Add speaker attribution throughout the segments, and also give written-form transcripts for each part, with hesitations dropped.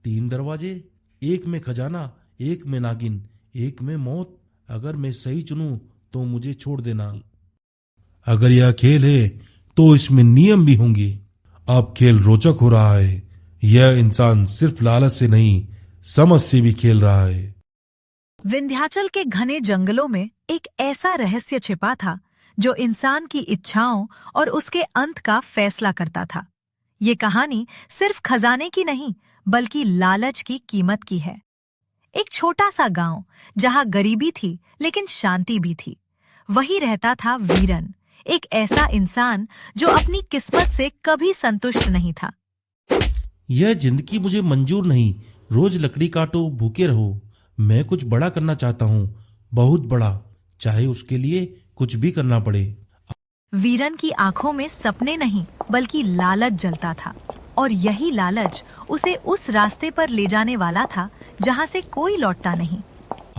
Speaker 1: 3 दरवाजे, एक में खजाना, एक में नागिन, एक में मौत। अगर मैं सही चुनूं तो मुझे छोड़ देना। अगर यह खेल है तो इसमें नियम भी होंगे। अब खेल रोचक हो रहा है। यह इंसान सिर्फ लालच से नहीं, समझ से भी खेल रहा है।
Speaker 2: विंध्याचल के घने जंगलों में एक ऐसा रहस्य छिपा था जो इंसान की इच्छाओं और उसके अंत का फैसला करता था। ये कहानी सिर्फ खजाने की नहीं, बल्कि लालच की कीमत की है। एक छोटा सा गांव जहां गरीबी थी लेकिन शांति भी थी। वही रहता था वीरन, एक ऐसा इंसान जो अपनी किस्मत से कभी संतुष्ट नहीं था।
Speaker 1: यह जिंदगी मुझे मंजूर नहीं। रोज लकड़ी काटो, भूखे रहो। मैं कुछ बड़ा करना चाहता हूँ, बहुत बड़ा, चाहे उसके लिए कुछ भी करना पड़े।
Speaker 2: वीरन की आंखों में सपने नहीं बल्कि लालच जलता था, और यही लालच उसे उस रास्ते पर ले जाने वाला था जहां से कोई लौटता नहीं।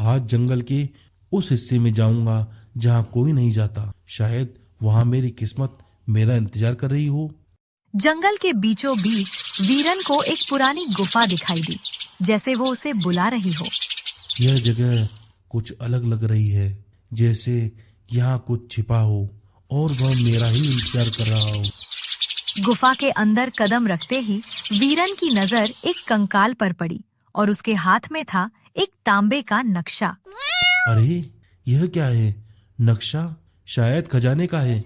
Speaker 1: आज जंगल के उस हिस्से में जाऊंगा जहां कोई नहीं जाता। शायद वहां मेरी किस्मत मेरा इंतजार कर रही हो।
Speaker 2: जंगल के बीचों बीच वीरन को एक पुरानी गुफा दिखाई दी, जैसे वो उसे बुला रही हो।
Speaker 1: यह जगह कुछ अलग लग रही है, जैसे यहाँ कुछ छिपा हो और वह मेरा ही इंतजार कर रहा हो।
Speaker 2: गुफा के अंदर कदम रखते ही वीरन की नजर एक कंकाल पर पड़ी और उसके हाथ में था एक तांबे का नक्शा।
Speaker 1: अरे, यह क्या है? नक्शा शायद खजाने का है।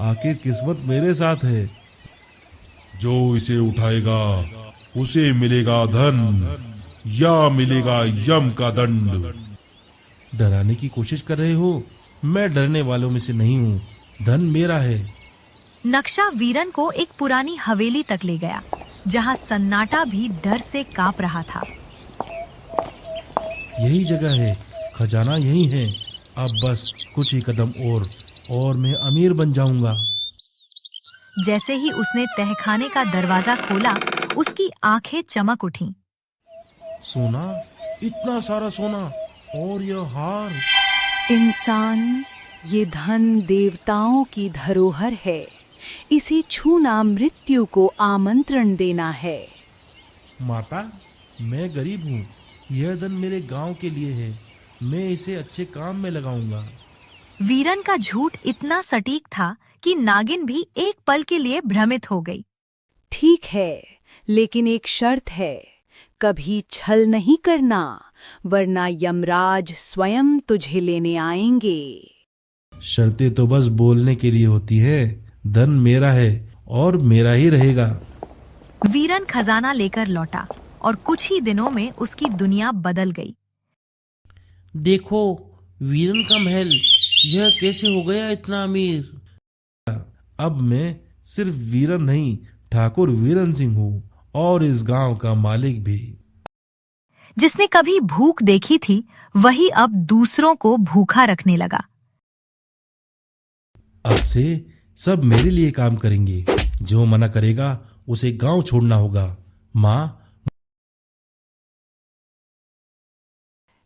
Speaker 1: आखिर किस्मत मेरे साथ है।
Speaker 3: जो इसे उठाएगा उसे मिलेगा धन या मिलेगा यम का दंड।
Speaker 1: डराने की कोशिश कर रहे हो? मैं डरने वालों में से नहीं हूँ। धन मेरा है।
Speaker 2: नक्शा वीरन को एक पुरानी हवेली तक ले गया, जहां सन्नाटा भी डर से कांप रहा था।
Speaker 1: यही जगह है, खजाना यही है। अब बस कुछ ही कदम और मैं अमीर बन जाऊंगा।
Speaker 2: जैसे ही उसने तहखाने का दरवाजा खोला, उसकी आंखें चमक उठीं।
Speaker 1: सोना, इतना सारा सोना, और यह हार।
Speaker 4: इंसान, ये धन देवताओं की धरोहर है। इसे छूना मृत्यु को आमंत्रण देना है।
Speaker 1: माता, मैं गरीब हूँ। यह धन मेरे गांव के लिए है। मैं इसे अच्छे काम में लगाऊंगा।
Speaker 2: वीरन का झूठ इतना सटीक था कि नागिन भी एक पल के लिए भ्रमित हो गई।
Speaker 4: ठीक है, लेकिन एक शर्त है। कभी छल नहीं करना, वरना यमराज स्वयं तुझे लेने आएंगे।
Speaker 1: शर्तें तो बस बोलने के लिए होती है। धन मेरा है और मेरा ही रहेगा।
Speaker 2: वीरन खजाना लेकर लौटा और कुछ ही दिनों में उसकी दुनिया बदल गई।
Speaker 1: देखो, वीरन का महल, यह कैसे हो गया इतना अमीर। अब मैं सिर्फ वीरन नहीं, ठाकुर वीरन सिंह हूँ, और इस गांव का मालिक भी।
Speaker 2: जिसने कभी भूख देखी थी, वही अब दूसरों को भूखा रखने लगा।
Speaker 1: अब से सब मेरे लिए काम करेंगे। जो मना करेगा उसे गांव छोड़ना होगा। माँ।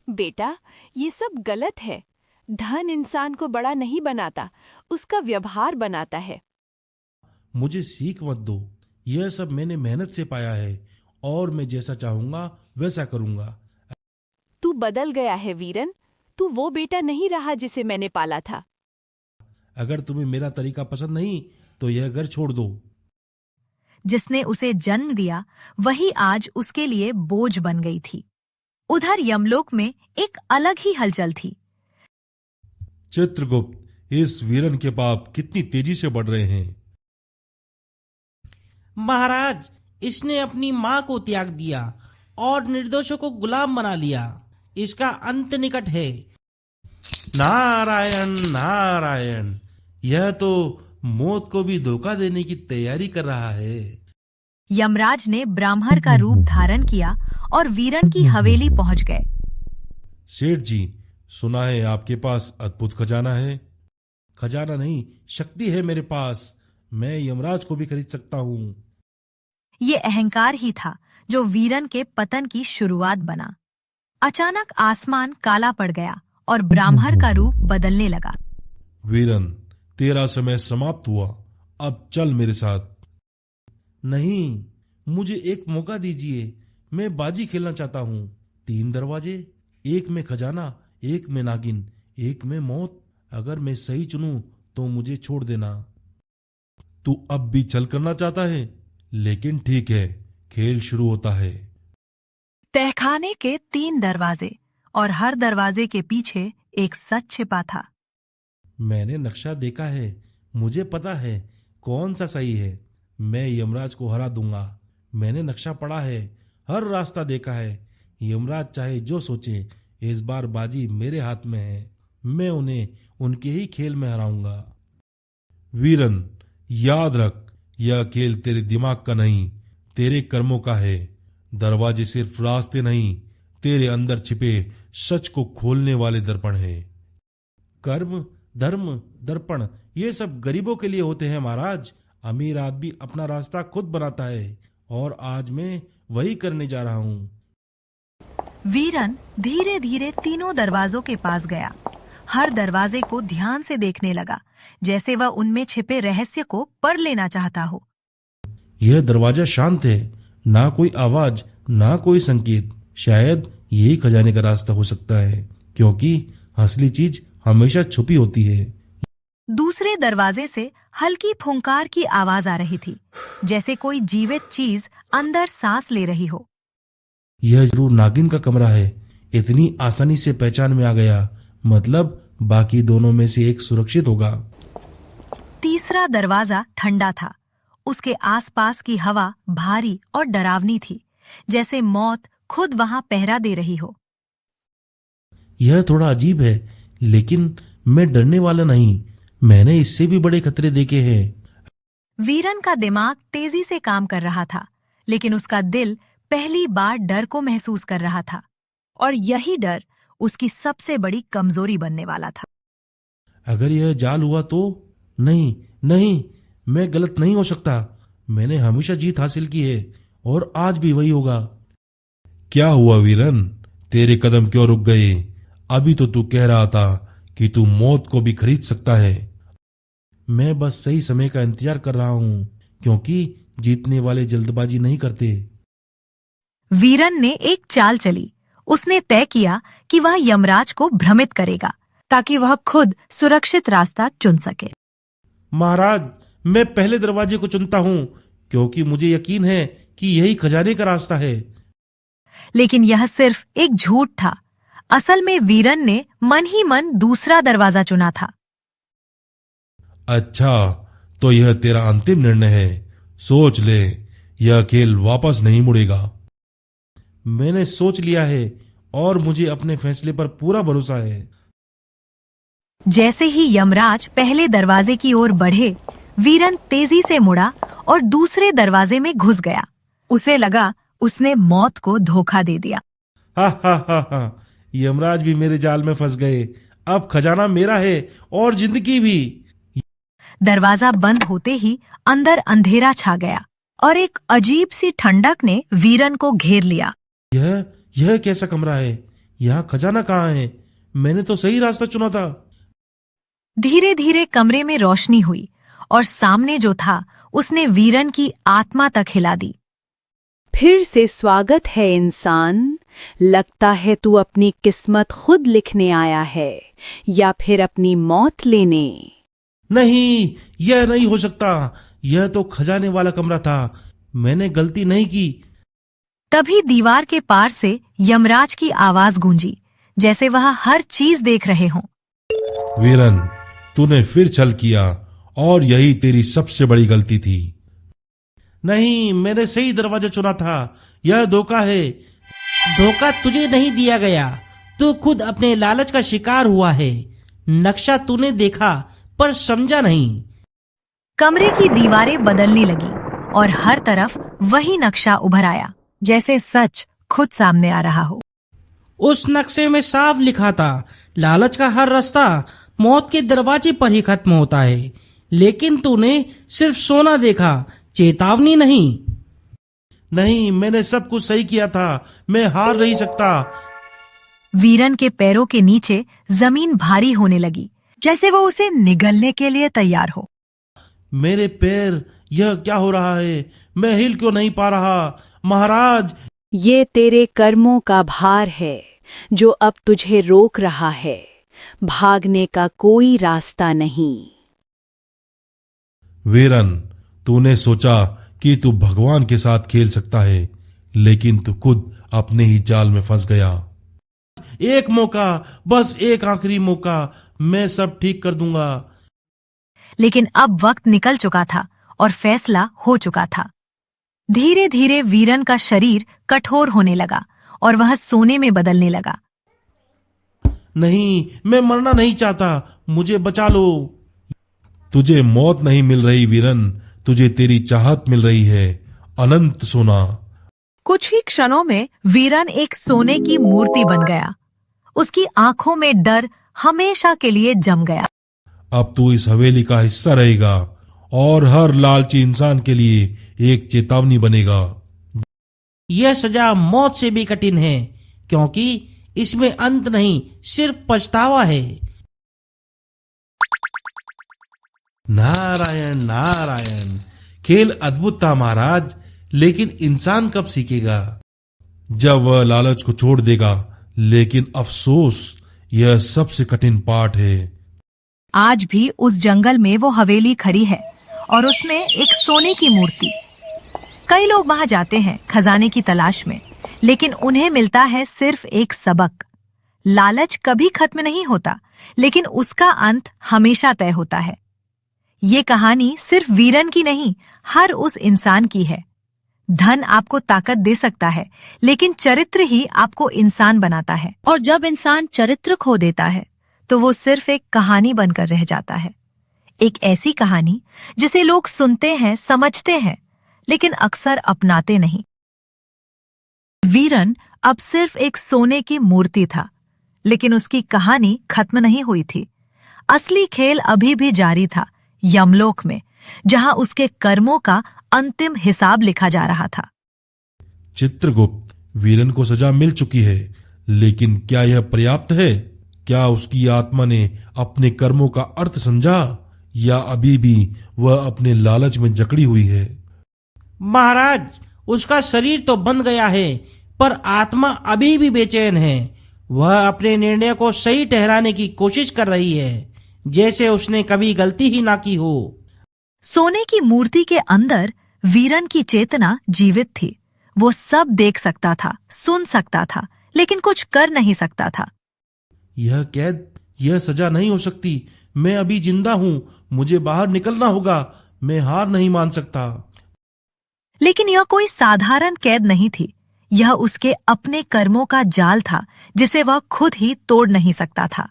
Speaker 5: बेटा, ये सब गलत है। धन इंसान को बड़ा नहीं बनाता, उसका व्यवहार बनाता है।
Speaker 1: मुझे सीख मत दो। यह सब मैंने मेहनत से पाया है, और मैं जैसा चाहूंगा वैसा करूंगा।
Speaker 5: तू बदल गया है वीरन। तू वो बेटा नहीं रहा जिसे मैंने पाला था।
Speaker 1: अगर तुम्हें मेरा तरीका पसंद नहीं तो यह घर छोड़ दो।
Speaker 2: जिसने उसे जन्म दिया, वही आज उसके लिए बोझ बन गई थी। उधर यमलोक में एक अलग ही हलचल थी।
Speaker 3: चित्रगुप्त, इस वीरन के पाप कितनी तेजी से बढ़ रहे हैं।
Speaker 6: महाराज, इसने अपनी माँ को त्याग दिया और निर्दोषों को गुलाम बना लिया। इसका अंत निकट है।
Speaker 1: नारायण नारायण, यह तो मौत को भी धोखा देने की तैयारी कर रहा है।
Speaker 2: यमराज ने ब्राह्मण का रूप धारण किया और वीरन की हवेली पहुंच गए।
Speaker 1: सेठ जी, सुना है आपके पास अद्भुत खजाना है। खजाना नहीं, शक्ति है मेरे पास। मैं यमराज को भी खरीद सकता हूँ।
Speaker 2: ये अहंकार ही था जो वीरन के पतन की शुरुआत बना। अचानक आसमान काला पड़ गया और ब्राह्मण का रूप बदलने लगा।
Speaker 3: वीरन, तेरा समय समाप्त हुआ। अब चल मेरे साथ।
Speaker 1: नहीं, मुझे एक मौका दीजिए, मैं बाजी खेलना चाहता हूँ। 3 दरवाजे, एक में खजाना, एक में नागिन, एक में मौत। अगर मैं सही चुनूं तो मुझे छोड़ देना।
Speaker 3: तू अब भी छल करना चाहता है, लेकिन ठीक है, खेल शुरू होता है।
Speaker 2: तहखाने के 3 दरवाजे और हर दरवाजे के पीछे एक सच छिपा था।
Speaker 1: मैंने नक्शा देखा है, मुझे पता है कौन सा सही है। मैं यमराज को हरा दूंगा। मैंने नक्शा पढ़ा है, हर रास्ता देखा है। यमराज चाहे जो सोचे, इस बार बाजी मेरे हाथ में है। मैं उन्हें उनके ही खेल में हराऊंगा।
Speaker 3: वीरन, याद रख, यह खेल तेरे दिमाग का नहीं, तेरे कर्मों का है। दरवाजे सिर्फ रास्ते नहीं, तेरे अंदर छिपे सच को खोलने वाले दर्पण है।
Speaker 1: कर्म, धर्म, दर्पण, ये सब गरीबों के लिए होते हैं महाराज। अमीर आदमी अपना रास्ता खुद बनाता है, और आज मैं वही करने जा रहा हूँ।
Speaker 2: वीरन धीरे धीरे तीनों दरवाजों के पास गया। हर दरवाजे को ध्यान से देखने लगा, जैसे वह उनमें छिपे रहस्य को पढ़ लेना चाहता हो।
Speaker 1: यह दरवाजा शांत है, ना कोई आवाज, ना कोई संकेत। शायद यही खजाने का रास्ता हो सकता है, क्योंकि असली चीज हमेशा छुपी होती है।
Speaker 2: दूसरे दरवाजे से हल्की फुंकार की आवाज आ रही थी, जैसे कोई जीवित चीज अंदर सांस ले रही हो।
Speaker 1: यह जरूर नागिन का कमरा है। इतनी आसानी से पहचान में आ गया, मतलब बाकी दोनों में से एक सुरक्षित होगा।
Speaker 2: तीसरा दरवाजा ठंडा था। उसके आसपास की हवा भारी और डरावनी थी, जैसे मौत खुद वहां पहरा दे रही हो।
Speaker 1: यह थोड़ा अजीब है, लेकिन मैं डरने वाला नहीं। मैंने इससे भी बड़े खतरे देखे हैं।
Speaker 2: वीरन का दिमाग तेजी से काम कर रहा था, लेकिन उसका दिल पहली बार डर को महसूस कर रहा था, और यही डर उसकी सबसे बड़ी कमजोरी बनने वाला था।
Speaker 1: अगर यह जाल हुआ तो? नहीं नहीं, मैं गलत नहीं हो सकता। मैंने हमेशा जीत हासिल की है, और आज भी वही होगा।
Speaker 3: क्या हुआ वीरन, तेरे कदम क्यों रुक गए? अभी तो तू कह रहा था कि तू मौत को भी खरीद सकता है।
Speaker 1: मैं बस सही समय का इंतजार कर रहा हूँ, क्योंकि जीतने वाले जल्दबाजी नहीं करते।
Speaker 2: वीरन ने एक चाल चली। उसने तय किया कि वह यमराज को भ्रमित करेगा, ताकि वह खुद सुरक्षित रास्ता चुन सके।
Speaker 1: महाराज, मैं पहले दरवाजे को चुनता हूँ, क्योंकि मुझे यकीन है कि यही खजाने का रास्ता है।
Speaker 2: लेकिन यह सिर्फ एक झूठ था। असल में वीरन ने मन ही मन दूसरा दरवाजा चुना था।
Speaker 3: अच्छा, तो यह तेरा अंतिम निर्णय है। सोच ले, यह खेल वापस नहीं मुड़ेगा।
Speaker 1: मैंने सोच लिया है, और मुझे अपने फैसले पर पूरा भरोसा है।
Speaker 2: जैसे ही यमराज पहले दरवाजे की ओर बढ़े, वीरन तेजी से मुड़ा और दूसरे दरवाजे में घुस गया। उसे लगा उसने मौत को धोखा दे दिया।
Speaker 1: हा हा हा हा, यमराज भी मेरे जाल में फंस गए। अब खजाना मेरा है, और जिंदगी भी।
Speaker 2: दरवाजा बंद होते ही अंदर अंधेरा छा गया, और एक अजीब सी ठंडक ने वीरन को घेर लिया।
Speaker 1: यह कैसा कमरा है? यहाँ खजाना कहाँ है? मैंने तो सही रास्ता चुना था।
Speaker 2: धीरे धीरे कमरे में रोशनी हुई, और सामने जो था उसने वीरन की आत्मा तक हिला दी।
Speaker 4: फिर से स्वागत है इंसान। लगता है तू अपनी किस्मत खुद लिखने आया है, या फिर अपनी मौत लेने।
Speaker 1: नहीं, यह नहीं हो सकता। यह तो खजाने वाला कमरा था। मैंने गलती नहीं की।
Speaker 2: तभी दीवार के पार से यमराज की आवाज गूंजी, जैसे वह हर चीज देख रहे हों।
Speaker 3: वीरन, तूने फिर छल किया, और यही तेरी सबसे बड़ी गलती थी।
Speaker 1: नहीं, मैंने सही दरवाजा चुना था। यह धोखा है।
Speaker 6: धोखा तुझे नहीं दिया गया, तू खुद अपने लालच का शिकार हुआ है। नक्शा तूने देखा, पर समझा नहीं।
Speaker 2: कमरे की दीवारें बदलने लगी, और हर तरफ वही नक्शा उभर आया, जैसे सच खुद सामने आ रहा हो।
Speaker 6: उस नक्शे में साफ लिखा था, लालच का हर रास्ता मौत के दरवाजे पर ही खत्म होता है। लेकिन तूने सिर्फ सोना देखा, चेतावनी नहीं।
Speaker 1: नहीं, मैंने सब कुछ सही किया था। मैं हार नहीं सकता।
Speaker 2: वीरन के पैरों के नीचे जमीन भारी होने लगी, जैसे वो उसे निगलने के लिए तैयार हो।
Speaker 1: मेरे पैर, यह क्या हो रहा है? मैं हिल क्यों नहीं पा रहा? महाराज!
Speaker 4: ये तेरे कर्मों का भार है जो अब तुझे रोक रहा है। भागने का कोई रास्ता नहीं।
Speaker 3: वीरन, तूने सोचा कि तू भगवान के साथ खेल सकता है, लेकिन तू खुद अपने ही जाल में फंस गया।
Speaker 1: एक मौका, बस एक आखिरी मौका, मैं सब ठीक कर दूंगा।
Speaker 2: लेकिन अब वक्त निकल चुका था और फैसला हो चुका था। धीरे धीरे वीरन का शरीर कठोर होने लगा और वह सोने में बदलने लगा।
Speaker 1: नहीं, मैं मरना नहीं चाहता, मुझे बचा लो।
Speaker 3: तुझे मौत नहीं मिल रही वीरन, तुझे तेरी चाहत मिल रही है, अनंत सोना।
Speaker 2: कुछ ही क्षणों में वीरन एक सोने की मूर्ति बन गया। उसकी आंखों में डर हमेशा के लिए जम गया।
Speaker 3: अब तू इस हवेली का हिस्सा रहेगा और हर लालची इंसान के लिए एक चेतावनी बनेगा।
Speaker 6: यह सजा मौत से भी कठिन है, क्योंकि इसमें अंत नहीं, सिर्फ पछतावा है।
Speaker 1: नारायण नारायण! खेल अद्भुत था महाराज, लेकिन इंसान कब सीखेगा?
Speaker 3: जब वह लालच को छोड़ देगा, लेकिन अफसोस, यह सबसे कठिन पाठ है।
Speaker 2: आज भी उस जंगल में वो हवेली खड़ी है और उसमें एक सोने की मूर्ति। कई लोग वहां जाते हैं खजाने की तलाश में, लेकिन उन्हें मिलता है सिर्फ एक सबक। लालच कभी खत्म नहीं होता, लेकिन उसका अंत हमेशा तय होता है। ये कहानी सिर्फ वीरन की नहीं, हर उस इंसान की है। धन आपको ताकत दे सकता है, लेकिन चरित्र ही आपको इंसान बनाता है। और जब इंसान चरित्र खो देता है, तो वो सिर्फ एक कहानी बनकर रह जाता है। एक ऐसी कहानी जिसे लोग सुनते हैं, समझते हैं, लेकिन अक्सर अपनाते नहीं। वीरन अब सिर्फ एक सोने की मूर्ति था, लेकिन उसकी कहानी खत्म नहीं हुई थी। असली खेल अभी भी जारी था, यमलोक में, जहां उसके कर्मों का अंतिम हिसाब लिखा जा रहा था।
Speaker 3: चित्रगुप्त, वीरन को सजा मिल चुकी है, लेकिन क्या यह पर्याप्त है? क्या उसकी आत्मा ने अपने कर्मों का अर्थ समझा, या अभी भी वह अपने लालच में जकड़ी हुई है?
Speaker 6: महाराज, उसका शरीर तो बंध गया है, पर आत्मा अभी भी बेचैन है। वह अपने निर्णय को सही ठहराने की कोशिश कर रही है, जैसे उसने कभी गलती ही ना की हो।
Speaker 2: सोने की मूर्ति के अंदर वीरन की चेतना जीवित थी। वो सब देख सकता था, सुन सकता था, लेकिन कुछ कर नहीं सकता था।
Speaker 1: यह कैद, यह सजा नहीं हो सकती। मैं अभी जिंदा हूं, मुझे बाहर निकलना होगा। मैं हार नहीं मान सकता।
Speaker 2: लेकिन यह कोई साधारण कैद नहीं थी। यह उसके अपने कर्मों का जाल था, जिसे वह खुद ही तोड़ नहीं सकता था।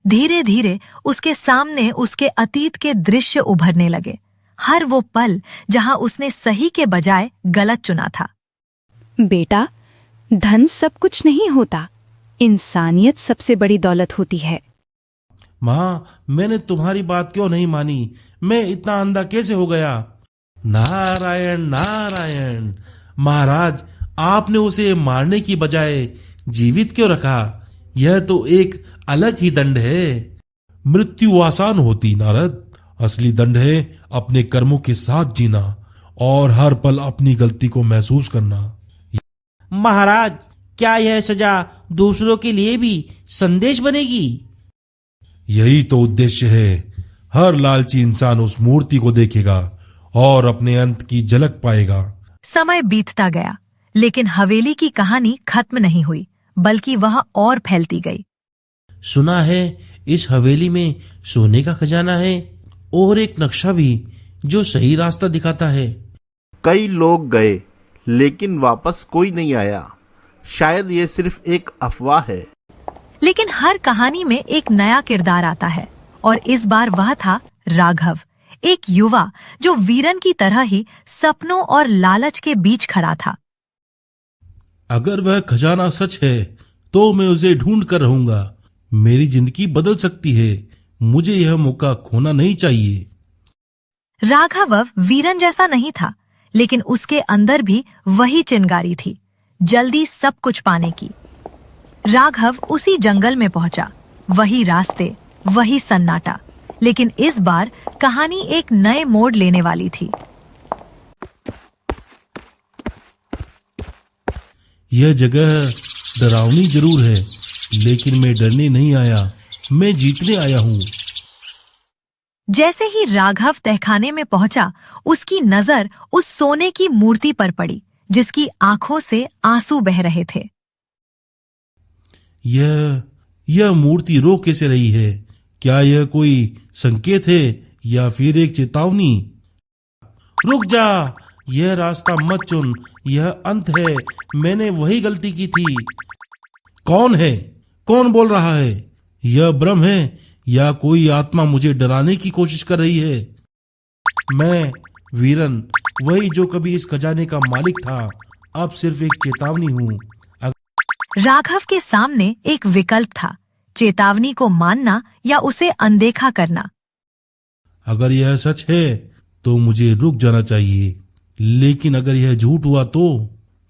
Speaker 2: धीरे धीरे उसके सामने उसके अतीत के दृश्य उभरने लगे। हर वो पल जहां उसने सही के बजाय गलत चुना था।
Speaker 4: बेटा, धन सब कुछ नहीं होता, इंसानियत सबसे बड़ी दौलत होती है।
Speaker 1: माँ, मैंने तुम्हारी बात क्यों नहीं मानी? मैं इतना अंधा कैसे हो गया? नारायण नारायण! महाराज, आपने उसे मारने की बजाय जीवित क्यों रखा? यह तो एक अलग ही दंड है।
Speaker 3: मृत्यु आसान होती नारद, असली दंड है अपने कर्मों के साथ जीना और हर पल अपनी गलती को महसूस करना।
Speaker 6: महाराज, क्या यह सजा दूसरों के लिए भी संदेश बनेगी?
Speaker 3: यही तो उद्देश्य है। हर लालची इंसान उस मूर्ति को देखेगा और अपने अंत की झलक पाएगा।
Speaker 2: समय बीतता गया, लेकिन हवेली की कहानी खत्म नहीं हुई, बल्कि वह और फैलती गई।
Speaker 1: सुना है इस हवेली में सोने का खजाना है और एक नक्शा भी जो सही रास्ता दिखाता है।
Speaker 7: कई लोग गए, लेकिन वापस कोई नहीं आया। शायद ये सिर्फ एक अफवाह है।
Speaker 2: लेकिन हर कहानी में एक नया किरदार आता है, और इस बार वह था राघव, एक युवा जो वीरन की तरह ही सपनों और लालच के बीच खड़ा था।
Speaker 1: अगर वह खजाना सच है, तो मैं उसे ढूंढ कर रहूंगा। मेरी जिंदगी बदल सकती है। मुझे यह मौका खोना नहीं चाहिए।
Speaker 2: राघव वीरन जैसा नहीं था, लेकिन उसके अंदर भी वही चिंगारी थी, जल्दी सब कुछ पाने की। राघव उसी जंगल में पहुंचा, वही रास्ते, वही सन्नाटा। लेकिन इस बार कहानी एक नए मोड़ लेने वाली थी।
Speaker 1: यह जगह डरावनी जरूर है, लेकिन मैं डरने नहीं आया, मैं जीतने आया हूँ।
Speaker 2: जैसे ही राघव तहखाने में पहुंचा, उसकी नजर उस सोने की मूर्ति पर पड़ी जिसकी आंखों से आंसू बह रहे थे।
Speaker 1: यह मूर्ति रो कैसे रही है? क्या यह कोई संकेत है या फिर एक चेतावनी? रुक जा, यह रास्ता मत चुन, यह अंत है, मैंने वही गलती की थी। कौन है? कौन बोल रहा है? यह भ्रम है या कोई आत्मा मुझे डराने की कोशिश कर रही है? मैं वीरन, वही जो कभी इस खजाने का मालिक था, अब सिर्फ एक चेतावनी हूँ।
Speaker 2: राघव के सामने एक विकल्प था, चेतावनी को मानना या उसे अनदेखा करना।
Speaker 1: अगर यह सच है तो मुझे रुक जाना चाहिए, लेकिन अगर यह झूठ हुआ तो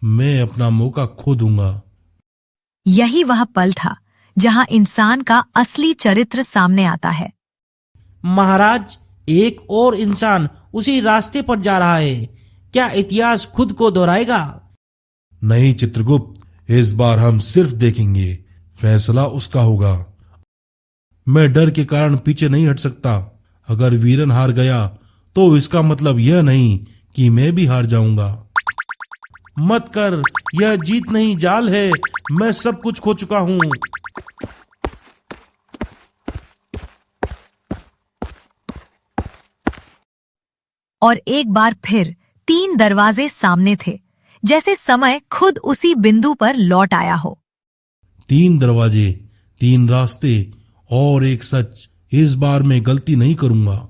Speaker 1: मैं अपना मौका खो दूंगा।
Speaker 2: यही वह पल था जहां इंसान का असली चरित्र सामने आता है।
Speaker 6: महाराज, एक और इंसान उसी रास्ते पर जा रहा है। क्या इतिहास खुद को दोहराएगा?
Speaker 1: नहीं चित्रगुप्त, इस बार हम सिर्फ देखेंगे, फैसला उसका होगा। मैं डर के कारण पीछे नहीं हट सकता। अगर वीरन हार गया तो इसका मतलब यह नहीं कि मैं भी हार जाऊंगा। मत कर, यह जीत नहीं, जाल है, मैं सब कुछ खो चुका हूं।
Speaker 2: और एक बार फिर 3 दरवाजे सामने थे, जैसे समय खुद उसी बिंदु पर लौट आया हो।
Speaker 1: 3 दरवाजे, 3 रास्ते और एक सच। इस बार मैं गलती नहीं करूंगा।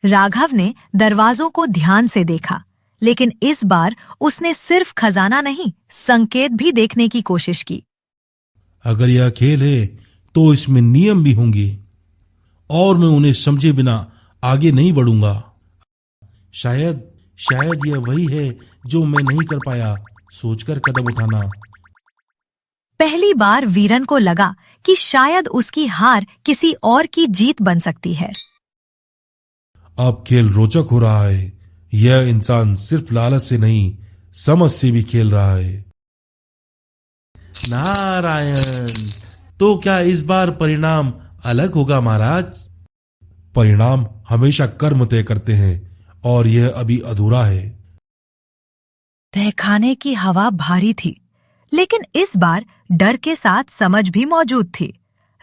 Speaker 2: राघव ने दरवाजों को ध्यान से देखा, लेकिन इस बार उसने सिर्फ खजाना नहीं, संकेत भी देखने की कोशिश की।
Speaker 1: अगर यह खेल है तो इसमें नियम भी होंगे और मैं उन्हें समझे बिना आगे नहीं बढ़ूंगा। शायद यह वही है जो मैं नहीं कर पाया, सोचकर कदम उठाना।
Speaker 2: पहली बार वीरन को लगा कि शायद उसकी हार किसी और की जीत बन सकती है।
Speaker 1: अब खेल रोचक हो रहा है। यह इंसान सिर्फ लालच से नहीं, समझ से भी खेल रहा है। नारायण, तो क्या इस बार परिणाम अलग होगा महाराज? परिणाम हमेशा कर्म तय करते हैं और यह अभी अधूरा है।
Speaker 2: तहखाने की हवा भारी थी, लेकिन इस बार डर के साथ समझ भी मौजूद थी।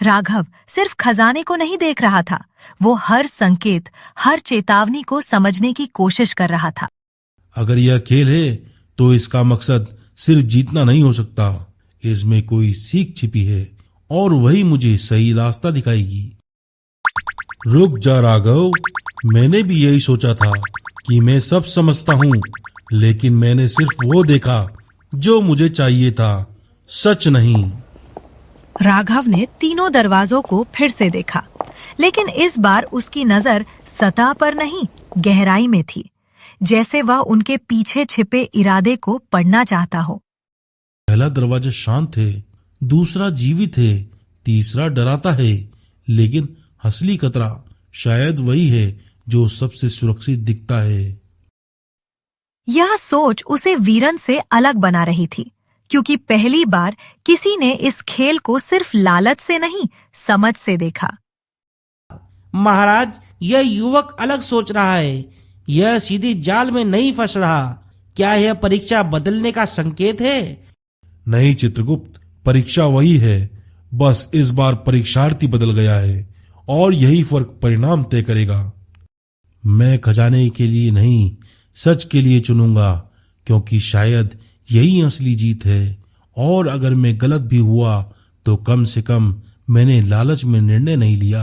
Speaker 2: राघव सिर्फ खजाने को नहीं देख रहा था, वो हर संकेत, हर चेतावनी को समझने की कोशिश कर रहा था।
Speaker 1: अगर यह खेल है तो इसका मकसद सिर्फ जीतना नहीं हो सकता, इसमें कोई सीख छिपी है और वही मुझे सही रास्ता दिखाएगी। रुक जा राघव, मैंने भी यही सोचा था कि मैं सब समझता हूँ, लेकिन मैंने सिर्फ वो देखा जो मुझे चाहिए था, सच नहीं।
Speaker 2: राघव ने तीनों दरवाजों को फिर से देखा, लेकिन इस बार उसकी नजर सतह पर नहीं, गहराई में थी, जैसे वह उनके पीछे छिपे इरादे को पढ़ना चाहता हो।
Speaker 1: पहला दरवाजा शांत है, दूसरा जीवित है, तीसरा डराता है, लेकिन असली खतरा शायद वही है जो सबसे सुरक्षित दिखता है।
Speaker 2: यह सोच उसे वीरन से अलग बना रही थी, क्योंकि पहली बार किसी ने इस खेल को सिर्फ लालच से नहीं, समझ से देखा।
Speaker 6: महाराज, यह युवक अलग सोच रहा है। यह सीधी जाल में नहीं फंस रहा। क्या यह परीक्षा बदलने का संकेत है?
Speaker 1: नहीं चित्रगुप्त, परीक्षा वही है, बस इस बार परीक्षार्थी बदल गया है और यही फर्क परिणाम तय करेगा। मैं खजाने के लिए नहीं, सच के लिए चुनूंगा, क्योंकि शायद यही असली जीत है। और अगर मैं गलत भी हुआ तो कम से कम मैंने लालच में निर्णय नहीं लिया।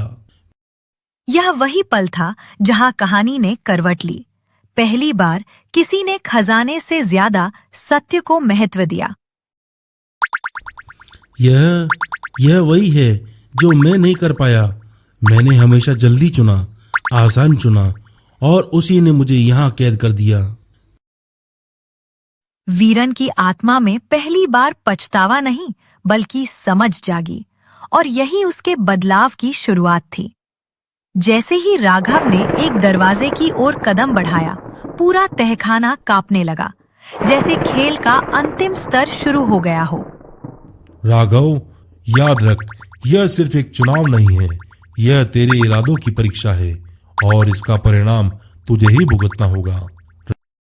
Speaker 2: यह वही पल था जहां कहानी ने करवट ली। पहली बार किसी ने खजाने से ज्यादा सत्य को महत्व दिया।
Speaker 1: यह वही है जो मैं नहीं कर पाया। मैंने हमेशा जल्दी चुना, आसान चुना, और उसी ने मुझे यहां कैद कर दिया।
Speaker 2: वीरन की आत्मा में पहली बार पछतावा नहीं, बल्कि समझ जागी, और यही उसके बदलाव की शुरुआत थी। जैसे ही राघव ने एक दरवाजे की ओर कदम बढ़ाया, पूरा तहखाना कांपने लगा। जैसे खेल का अंतिम स्तर शुरू हो गया हो।
Speaker 3: राघव, याद रख, यह सिर्फ एक चुनाव नहीं है, यह तेरे इरादों की परीक्षा है और इसका परिणाम तुझे ही भुगतना होगा।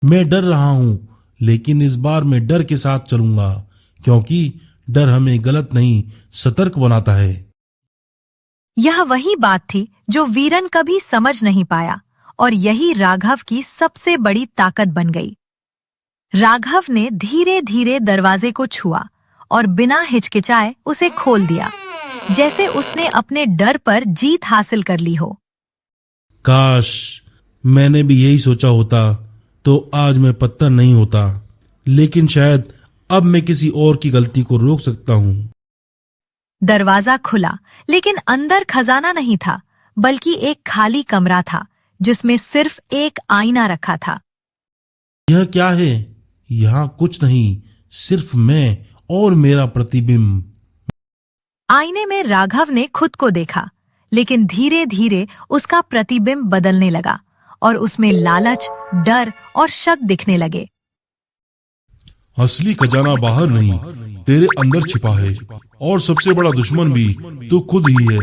Speaker 1: मैं डर रहा हूं, लेकिन इस बार मैं डर के साथ चलूंगा, क्योंकि डर हमें गलत नहीं, सतर्क बनाता है।
Speaker 2: यह वही बात थी जो वीरन कभी समझ नहीं पाया, और यही राघव की सबसे बड़ी ताकत बन गई। राघव ने धीरे धीरे दरवाजे को छुआ और बिना हिचकिचाए उसे खोल दिया, जैसे उसने अपने डर पर जीत हासिल कर ली हो।
Speaker 1: काश मैंने भी यही सोचा होता तो आज मैं पत्थर नहीं होता, लेकिन शायद अब मैं किसी और की गलती को रोक सकता हूं।
Speaker 2: दरवाजा खुला, लेकिन अंदर खजाना नहीं था, बल्कि एक खाली कमरा था जिसमें सिर्फ एक आईना रखा था।
Speaker 1: यह क्या है? यहाँ कुछ नहीं, सिर्फ मैं और मेरा प्रतिबिंब।
Speaker 2: आईने में राघव ने खुद को देखा, लेकिन धीरे धीरे उसका प्रतिबिंब बदलने लगा और उसमें लालच, डर और शक दिखने लगे।
Speaker 3: असली खजाना बाहर नहीं, तेरे अंदर छिपा है, और सबसे बड़ा दुश्मन भी तू खुद ही है।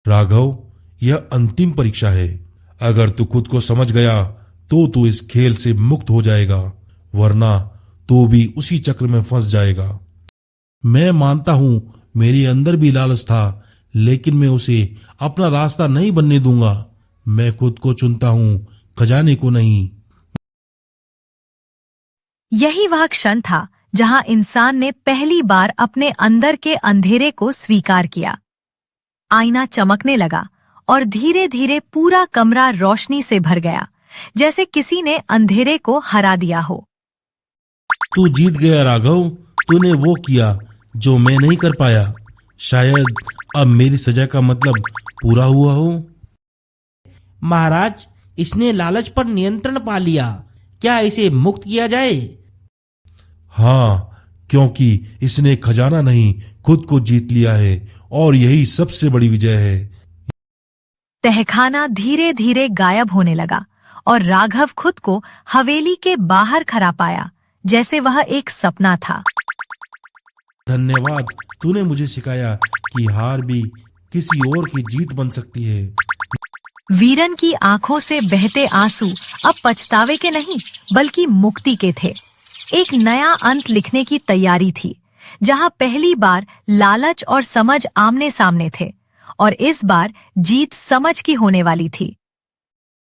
Speaker 3: राघव, यह अंतिम परीक्षा है। अगर तू खुद को समझ गया तो तू इस खेल से मुक्त हो जाएगा, वरना तू भी उसी चक्र में फंस जाएगा।
Speaker 1: मैं मानता हूं मेरे अंदर भी लालच था, लेकिन मैं उसे अपना रास्ता नहीं बनने दूंगा। मैं खुद को चुनता हूं, खजाने को नहीं।
Speaker 2: यही वह क्षण था जहां इंसान ने पहली बार अपने अंदर के अंधेरे को स्वीकार किया। आईना चमकने लगा और धीरे धीरे पूरा कमरा रोशनी से भर गया, जैसे किसी ने अंधेरे को हरा दिया हो।
Speaker 1: तू जीत गया राघव, तूने वो किया जो मैं नहीं कर पाया। शायद अब मेरी सजा का मतलब पूरा हुआ हो।
Speaker 6: महाराज, इसने लालच पर नियंत्रण पा लिया। क्या इसे मुक्त किया जाए?
Speaker 3: हाँ, क्योंकि इसने खजाना नहीं, खुद को जीत लिया है, और यही सबसे बड़ी विजय है।
Speaker 2: तहखाना धीरे धीरे गायब होने लगा और राघव खुद को हवेली के बाहर खड़ा पाया, जैसे वह एक सपना था।
Speaker 1: धन्यवाद, तूने मुझे सिखाया कि हार भी किसी और की जीत बन सकती है।
Speaker 2: वीरन की आंखों से बहते आंसू अब पछतावे के नहीं, बल्कि मुक्ति के थे। एक नया अंत लिखने की तैयारी थी, जहां पहली बार लालच और समझ आमने सामने थे, और इस बार जीत समझ की होने वाली थी।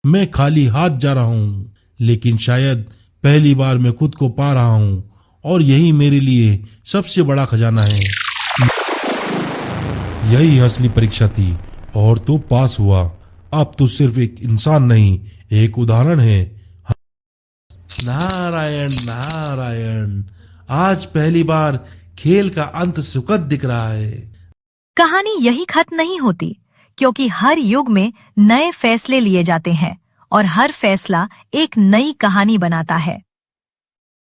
Speaker 1: मैं खाली हाथ जा रहा हूं, लेकिन शायद पहली बार मैं खुद को पा रहा हूं, और यही मेरे लिए सबसे बड़ा खजाना है।
Speaker 3: यही असली परीक्षा थी, और तू पास हुआ। अब तू सिर्फ एक इंसान नहीं, एक उदाहरण है।
Speaker 1: नारायण नारायण, आज पहली बार खेल का अंत सुखद दिख रहा है।
Speaker 2: कहानी यही खत्म नहीं होती, क्योंकि हर युग में नए फैसले लिए जाते हैं और हर फैसला एक नई कहानी बनाता है।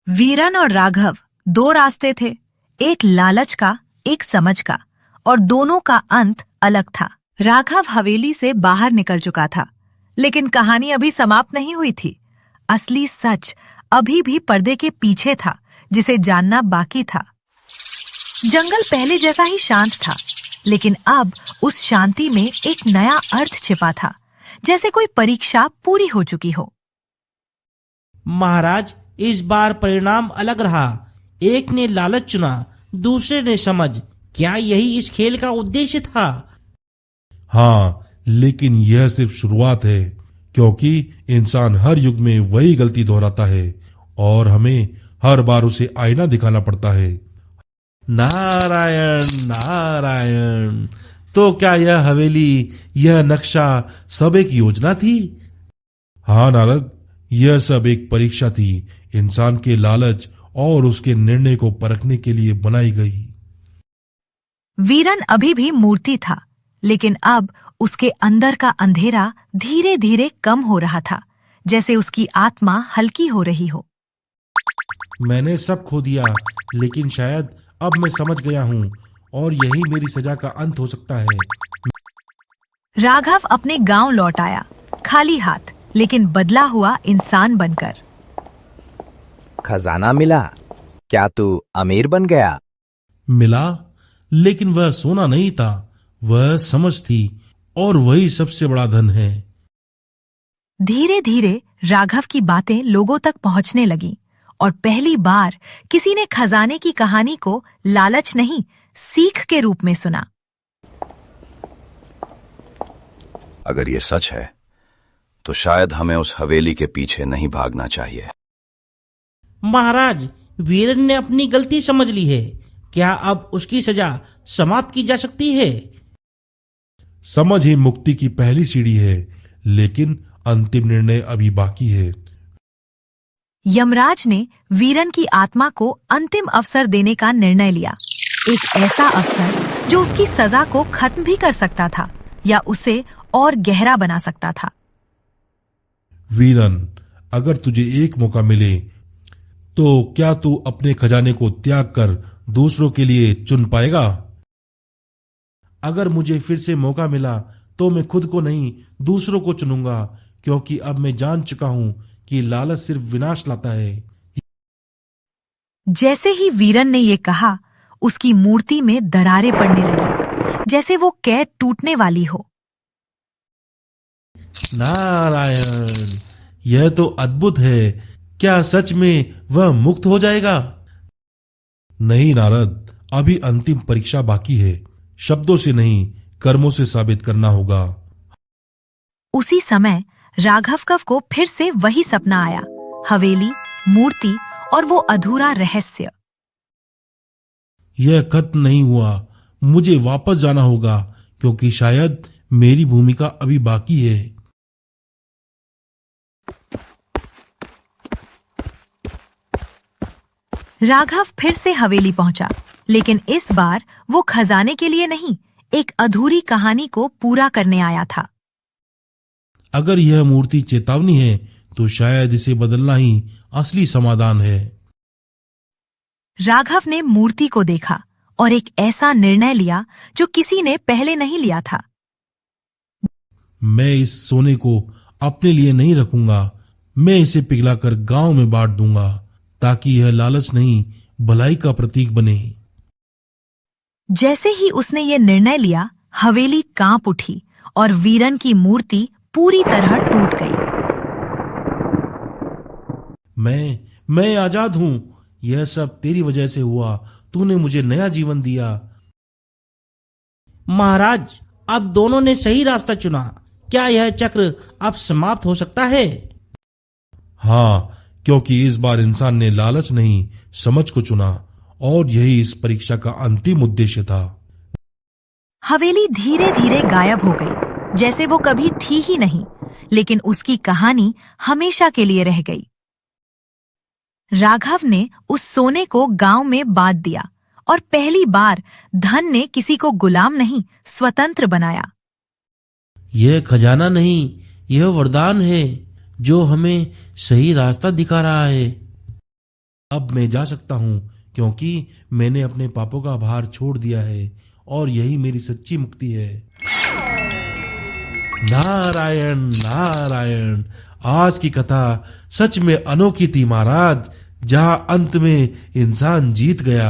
Speaker 2: वीरन और राघव दो रास्ते थे, एक लालच का, एक समझ का, और दोनों का अंत अलग था। राघव हवेली से बाहर निकल चुका था, लेकिन कहानी अभी समाप्त नहीं हुई थी। असली सच अभी भी पर्दे के पीछे था, जिसे जानना बाकी था। जंगल पहले जैसा ही शांत था, लेकिन अब उस शांति में एक नया अर्थ छिपा था, जैसे कोई परीक्षा पूरी हो चुकी हो।
Speaker 6: महाराज, इस बार परिणाम अलग रहा। एक ने लालच चुना, दूसरे ने समझ। क्या यही इस खेल का उद्देश्य था?
Speaker 3: हाँ, लेकिन यह सिर्फ शुरुआत है, क्योंकि इंसान हर युग में वही गलती दोहराता है, और हमें हर बार उसे आईना दिखाना पड़ता है।
Speaker 1: नारायण नारायण, तो क्या यह हवेली, यह नक्शा सब एक योजना थी?
Speaker 3: हाँ नारद, यह सब एक परीक्षा थी, इंसान के लालच और उसके निर्णय को परखने के लिए बनाई गई।
Speaker 2: वीरन अभी भी मूर्ति था, लेकिन अब उसके अंदर का अंधेरा धीरे धीरे कम हो रहा था, जैसे उसकी आत्मा हल्की हो रही हो।
Speaker 1: मैंने सब खो दिया, लेकिन शायद अब मैं समझ गया हूं, और यही मेरी सजा का अंत हो सकता है।
Speaker 2: राघव अपने गांव लौट आया, खाली हाथ, लेकिन बदला हुआ इंसान बनकर।
Speaker 8: खजाना मिला, क्या तू अमीर बन गया?
Speaker 1: मिला, लेकिन वह सोना नहीं था, वह समझ थी, और वही सबसे बड़ा धन है।
Speaker 2: धीरे धीरे राघव की बातें लोगों तक पहुंचने लगी और पहली बार किसी ने खजाने की कहानी को लालच नहीं, सीख के रूप में सुना।
Speaker 9: अगर ये सच है तो शायद हमें उस हवेली के पीछे नहीं भागना चाहिए।
Speaker 6: महाराज, वीरन ने अपनी गलती समझ ली है। क्या अब उसकी सजा समाप्त की जा सकती है?
Speaker 3: समझ ही मुक्ति की पहली सीढ़ी है, लेकिन अंतिम निर्णय अभी बाकी है।
Speaker 2: यमराज ने वीरन की आत्मा को अंतिम अवसर देने का निर्णय लिया, एक ऐसा अवसर जो उसकी सजा को खत्म भी कर सकता था या उसे और गहरा बना सकता था।
Speaker 3: वीरन, अगर तुझे एक मौका मिले तो क्या तू अपने खजाने को त्याग कर दूसरों के लिए चुन पाएगा?
Speaker 1: अगर मुझे फिर से मौका मिला तो मैं खुद को नहीं, दूसरों को चुनूंगा, क्योंकि अब मैं जान चुका हूं कि लालच सिर्फ विनाश लाता है।
Speaker 2: जैसे ही वीरन ने ये कहा, उसकी मूर्ति में दरारें पड़ने लगी, जैसे वो कैद टूटने वाली हो।
Speaker 1: नारायण, यह तो अद्भुत है। क्या सच में वह मुक्त हो जाएगा?
Speaker 3: नहीं नारद, अभी अंतिम परीक्षा बाकी है। शब्दों से नहीं, कर्मों से साबित करना होगा।
Speaker 2: उसी समय राघव को फिर से वही सपना आया, हवेली, मूर्ति और वो अधूरा रहस्य।
Speaker 1: यह खत्म नहीं हुआ, मुझे वापस जाना होगा, क्योंकि शायद मेरी भूमिका अभी बाकी है।
Speaker 2: राघव फिर से हवेली पहुंचा, लेकिन इस बार वो खजाने के लिए नहीं, एक अधूरी कहानी को पूरा करने आया था।
Speaker 1: अगर यह मूर्ति चेतावनी है तो शायद इसे बदलना ही असली समाधान है।
Speaker 2: राघव ने मूर्ति को देखा और एक ऐसा निर्णय लिया जो किसी ने पहले नहीं लिया था।
Speaker 1: मैं इस सोने को अपने लिए नहीं रखूंगा, मैं इसे पिघलाकर गांव में बांट दूंगा, ताकि यह लालच नहीं, भलाई का प्रतीक बने।
Speaker 2: जैसे ही उसने ये निर्णय लिया, हवेली कांप उठी और वीरन की मूर्ति पूरी तरह टूट गई।
Speaker 1: मैं आजाद हूं, यह सब तेरी वजह से हुआ, तूने मुझे नया जीवन दिया।
Speaker 6: महाराज, अब दोनों ने सही रास्ता चुना। क्या यह चक्र अब समाप्त हो सकता है?
Speaker 3: हाँ, क्योंकि इस बार इंसान ने लालच नहीं, समझ को चुना, और यही इस परीक्षा का अंतिम उद्देश्य था।
Speaker 2: हवेली धीरे धीरे गायब हो गई, जैसे वो कभी थी ही नहीं, लेकिन उसकी कहानी हमेशा के लिए रह गई। राघव ने उस सोने को गांव में बांट दिया और पहली बार धन ने किसी को गुलाम नहीं, स्वतंत्र बनाया।
Speaker 6: यह खजाना नहीं, यह वरदान है जो हमें सही रास्ता दिखा रहा है।
Speaker 1: अब मैं जा सकता हूं, क्योंकि मैंने अपने पापों का भार छोड़ दिया है, और यही मेरी सच्ची मुक्ति है। नारायण नारायण, आज की कथा सच में अनोखी थी महाराज, जहां अंत में इंसान जीत गया।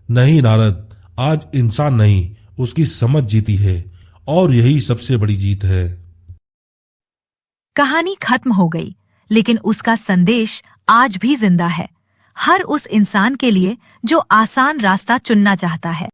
Speaker 3: नहीं नारद, आज इंसान नहीं, उसकी समझ जीती है, और यही सबसे बड़ी जीत है।
Speaker 2: कहानी खत्म हो गई, लेकिन उसका संदेश आज भी जिंदा है, हर उस इंसान के लिए जो आसान रास्ता चुनना चाहता है।